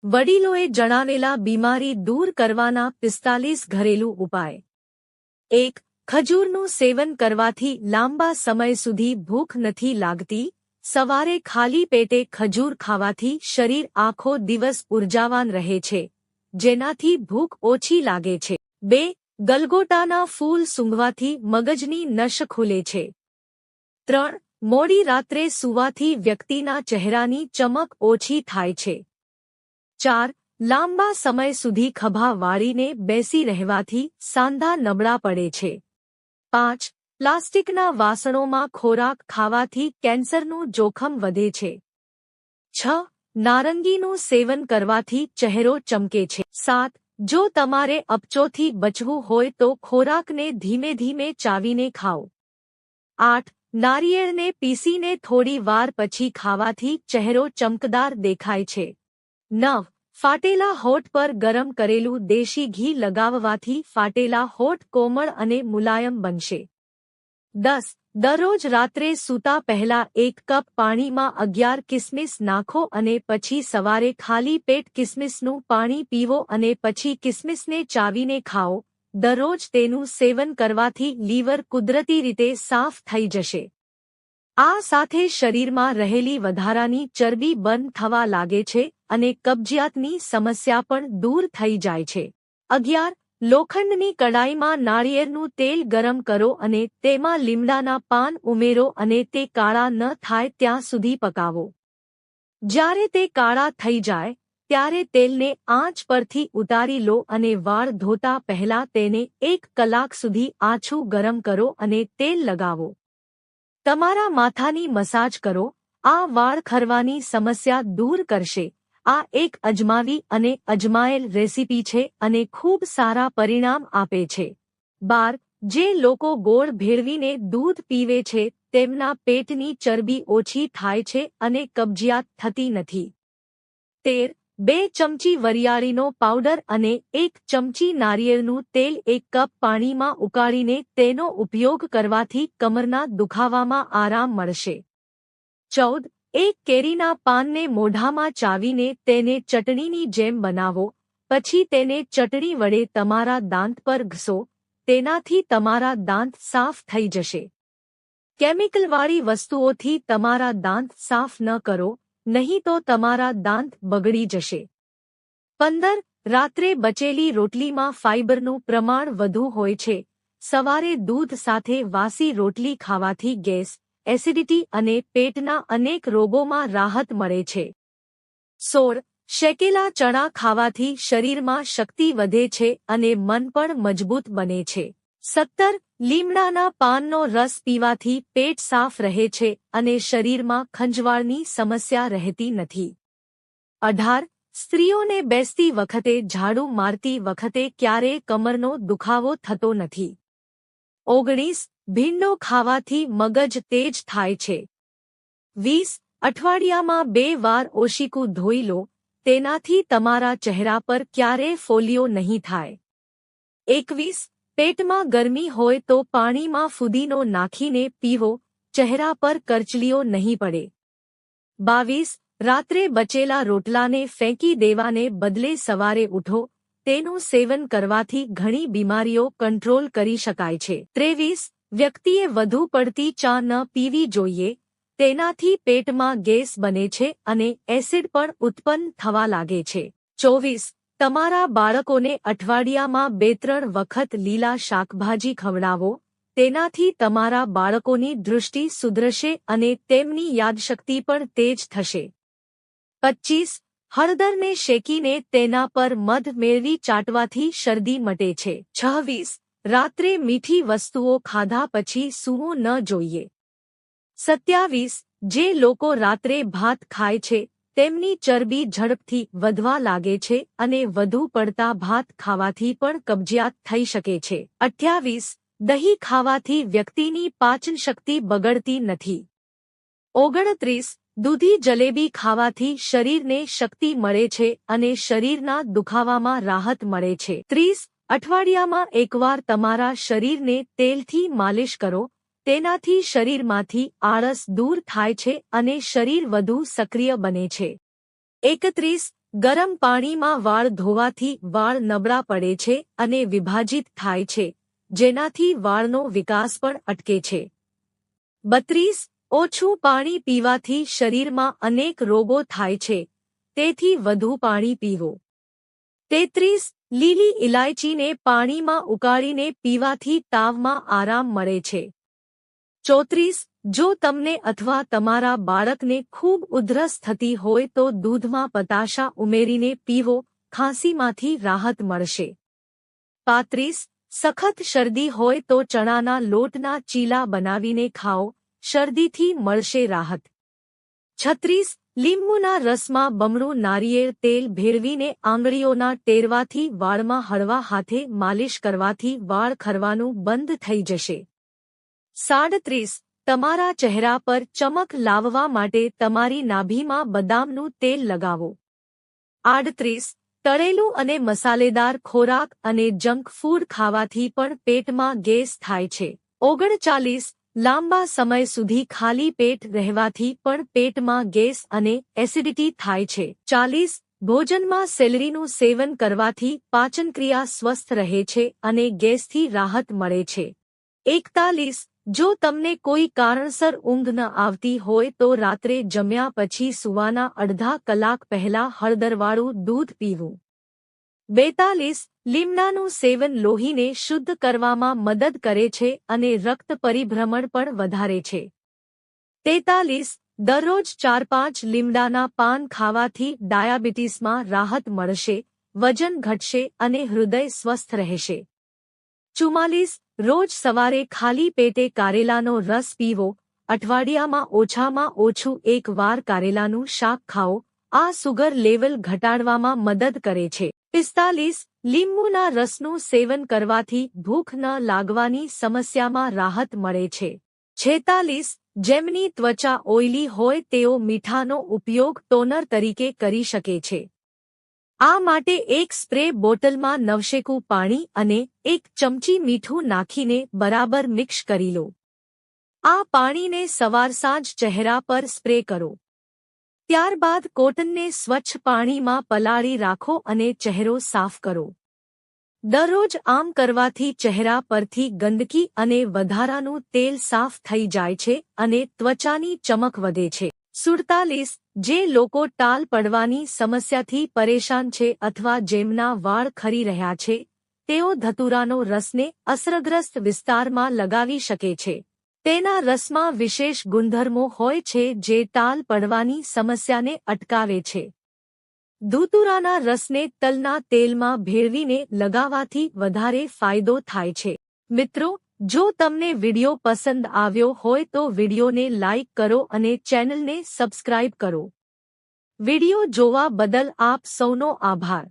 વડીલોએ જણાવેલા બીમારી દૂર કરવાના 45 ઘરેલું ઉપાય। 1. ખજૂરનું સેવન કરવાથી લાંબા સમય સુધી ભૂખ નથી લાગતી। સવારે ખાલી પેટે ખજૂર ખાવાથી શરીર આખો દિવસ ઉર્જાવાન રહે છે, જેનાથી ભૂખ ઓછી લાગે છે। 2. ગલગોટાના ફૂલ સૂંઘવાથી મગજની નસ ખુલે છે। 3. મોડી રાત્રે સૂવાથી વ્યક્તિના ચહેરાની ચમક ઓછી થાય છે। 4. લાંબા સમય સુધી ખભા વાળીને બેસી રહેવાથી સાંધા નબળા પડે છે। 5. પ્લાસ્ટિકના વાસણોમાં ખોરાક ખાવાથી કેન્સરનું જોખમ વધે છે। 6. નારંગીનું સેવન કરવાથી ચહેરો ચમકે છે। 7. જો તમારે અપચોથી બચવું હોય તો ખોરાકને ધીમે ધીમે ચાવીને ખાઓ। 8. નારિયેળને પીસીને થોડી વાર પછી ખાવાથી ચહેરો ચમકદાર દેખાય છે। 9. ફાટેલા હોઠ પર ગરમ કરેલું દેશી ઘી લગાવવાથી ફાટેલા હોઠ કોમળ અને મુલાયમ બનશે। 10. દરરોજ રાત્રે સૂતા પહેલા 1 કપ પાણીમાં 11 કિસમિસ નાખો અને પછી સવારે ખાલી પેટ કિસમિસનું પાણી પીવો અને પછી કિસમિસને ચાવીને ખાઓ। દરરોજ તેનું સેવન કરવાથી લીવર કુદરતી રીતે સાફ થઈ જશે। આ સાથે શરીરમાં રહેલી વધારાની ચરબી બર્ન થવા લાગે છે અને કબજિયાતની સમસ્યા પણ દૂર થઈ જાય છે। 11. લોખંડની કડાઈમાં નાળિયેરનું તેલ ગરમ કરો અને તેમાં લીમડાના પાન ઉમેરો અને તે કાળા ન થાય ત્યાં સુધી પકાવો। જ્યારે તે કાળા થઈ જાય ત્યારે તેલને આંચ પરથી ઉતારી લો અને વાળ ધોતા પહેલા તેને 1 કલાક સુધી આછું ગરમ કરો અને તેલ લગાવો। તમારા માથાની મસાજ કરો, આ વાળ ખરવાની સમસ્યા દૂર કરશે। આ એક અજમાવી અને અજમાયેલ રેસીપી છે અને ખૂબ સારા પરિણામ આપે છે। 12. જે લોકો ગોળ ભેળવીને દૂધ પીવે છે તેમના પેટની ચરબી ઓછી થાય છે અને કબજિયાત થતી નથી। 13. 2 ચમચી વરિયાળીનો પાવડર અને 1 ચમચી નારિયેળનું તેલ 1 કપ પાણીમાં ઉકાળીને તેનો ઉપયોગ કરવાથી કમરના દુખાવામાં આરામ મળશે। 14. 1 કેરીના પાનને મોઢામાં ચાવીને તેને ચટણીની જેમ બનાવો, પછી તેને ચટણી વડે તમારા દાંત પર ઘસો, તેનાથી તમારા દાંત સાફ થઈ જશે। કેમિકલવાળી વસ્તુઓથી તમારા દાંત સાફ ન કરો, નહીં તો તમારા દાંત બગડી જશે। 15. રાત્રે બચેલી રોટલીમાં ફાઇબરનું પ્રમાણ વધુ હોય છે। સવારે દૂધ સાથે વાસી રોટલી ખાવાથી ગેસ, એસિડિટી અને પેટના અનેક રોગોમાં રાહત મળે છે। 16. શેકેલા ચણા ખાવાથી શરીરમાં શક્તિ વધે છે અને મન પણ મજબૂત બને છે। 17. લીમડાના પાનનો રસ પીવાથી પેટ સાફ રહે છે અને શરીરમાં ખંજવાળની સમસ્યા રહેતી નથી। 18. સ્ત્રીઓને બેસતી વખતે ઝાડુ મારતી વખતે ક્યારેય કમરનો દુખાવો થતો નથી। 19. ભીંડો ખાવાથી મગજ તેજ થાય છે। 20. અઠવાડિયામાં 2 વાર ઓશીકું ધોઈ લો, તેનાથી તમારા ચહેરા પર ક્યારેય ફોલ્લીઓ નહીં થાય। 21. પેટમાં ગરમી હોય તો પાણીમાં ફુદીનો નાખીને પીવો, ચહેરા પર કરચલીઓ નહીં પડે। 22. રાત્રે બચેલા રોટલાને ફેંકી દેવાને બદલે સવારે ઉઠો, તેનું સેવન કરવાથી ઘણી બીમારીઓ કંટ્રોલ કરી શકાય છે। 23. વ્યક્તિએ વધુ પડતી ચા ન પીવી જોઈએ, તેનાથી પેટમાં ગેસ બને છે અને એસિડ પણ ઉત્પન્ન થવા લાગે છે। 24. તમારા બાળકોને અઠવાડિયામાં 2-3 વખત લીલા શાકભાજી ખવડાવો, તેનાથી તમારા બાળકોની દૃષ્ટિ સુધરશે અને તેમની યાદશક્તિ પણ તેજ થશે। 25. હળદરને શેકીને તેના પર મધ મેળવી ચાટવાથી શરદી મટે છે। 26. રાત્રે મીઠી વસ્તુઓ ખાધા પછી સૂવું ન જોઈએ। 27. જે લોકો રાત્રે ભાત ખાય છે તેમની ચરબી ઝડપથી વધવા લાગે છે અને વધુ પડતા ભાત ખાવાથી પણ કબજિયાત થઈ શકે છે। 28. દહીં ખાવાથી વ્યક્તિની પાચન શક્તિ બગડતી નથી। 29. દૂધી જલેબી ખાવાથી શરીરને શક્તિ મળે છે અને શરીરના દુખાવામાં રાહત મળે છે। 30. અઠવાડિયામાં એકવાર તમારા શરીરને તેલથી માલિશ કરો, તેનાથી શરીરમાંથી આળસ દૂર થાય છે અને શરીર વધુ સક્રિય બને છે। 31. ગરમ પાણીમાં વાળ ધોવાથી વાળ નબળા પડે છે અને વિભાજિત થાય છે, જેનાથી વાળનો વિકાસ પણ અટકે છે. 32. ઓછું પાણી પીવાથી શરીરમાં અનેક રોગો થાય છે, તેથી વધુ પાણી પીવો. 33. લીલી ઇલાયચીને પાણીમાં ઉકાળીને પીવાથી તાવમાં આરામ મળે છે. 34. જો તમને અથવા તમારા બાળકને ખૂબ ઉધરસ થતી હોય તો દૂધમાં પતાશા ઉમેરીને પીવો, ખાંસીમાંથી રાહત મળશે. 35. સખત શરદી હોય તો ચણાના લોટના ચીલા બનાવીને ખાઓ, શરદીથી મળશે રાહત. 36. લીંબુના રસમાં બમણું નારિયેળ તેલ ભેળવીને આંગળીઓના ટેરવાથી વાળમાં હળવા હાથે માલિશ કરવાથી વાળ ખરવાનું બંધ થઈ જશે. 37. તમારા ચહેરા પર ચમક લાવવા માટે તમારી નાભીમાં બદામનું તેલ લગાવો. 38. તળેલું અને મસાલેદાર ખોરાક અને જંક ફૂડ ખાવાથી પણ પેટમાં ગેસ થાય છે. 39. લાંબા સમય સુધી ખાલી પેટ રહેવાથી પણ પેટમાં ગેસ અને એસિડિટી થાય છે. 40. ભોજનમાં સેલરીનું સેવન કરવાથી પાચનક્રિયા સ્વસ્થ રહે છે અને ગેસથી રાહત મળે છે. 41. જો તમને કોઈ કારણસર ઊંઘ ન આવતી હોય તો રાત્રે જમ્યા પછી સૂવાના અડધા કલાક પહેલા હળદરવાળું દૂધ પીવું. 42. લીમડાનું સેવન લોહીને શુદ્ધ કરવામાં મદદ કરે છે અને રક્ત પરિભ્રમણ પણ વધારે છે. 43. દરરોજ 4-5 લીમડાના પાન ખાવાથી ડાયાબિટીસમાં રાહત મળશે, વજન ઘટશે અને હૃદય સ્વસ્થ રહેશે. 44. રોજ સવારે ખાલી પેટે કારેલાનો રસ પીવો, અઠવાડિયામાં ઓછામાં ઓછું એક વાર કારેલાનું શાક ખાઓ, આ સુગર લેવલ ઘટાડવામાં મદદ કરે છે. 45. લીંબુના રસનું સેવન કરવાથી ભૂખ ન લાગવાની સમસ્યામાં રાહત મળે છે. 46. જેમની ત્વચા ઓઇલી હોય તેઓ મીઠાનો ઉપયોગ ટોનર તરીકે કરી શકે છે. આ માટે એક સ્પ્રે બોટલમાં નવશેકું પાણી અને 1 ચમચી મીઠું નાખીને બરાબર મિક્સ કરી લો. આ પાણીને સવાર-સાંજ ચહેરા પર સ્પ્રે કરો. ત્યારબાદ કોટનને સ્વચ્છ પાણીમાં પલાળી રાખો અને ચહેરો સાફ કરો. દરરોજ આમ કરવાથી ચહેરા પરથી ગંદકી અને વધારાનું તેલ સાફ થઈ જાય છે અને ત્વચાની ચમક વધે છે. 47. જે લોકો ટાલ પડવાની સમસ્યાથી પરેશાન છે અથવા જેમના વાળ ખરી રહ્યા છે, તેઓ ધતુરાનો રસને અસરગ્રસ્ત વિસ્તારમાં લગાવી શકે છે. તેના રસમાં વિશેષ ગુણધર્મો હોય છે જે ટાલ પડવાની સમસ્યાને અટકાવે છે. ધતુરાના રસને તલના તેલમાં ભેળવીને લગાવવાથી વધારે ફાયદો થાય છે. મિત્રો, જો તમને વિડિયો પસંદ આવ્યો હોય તો વિડિયોને લાઇક કરો અને ચેનલને સબસ્ક્રાઇબ કરો. વિડિયો જોવા બદલ આપ સૌનો આભાર.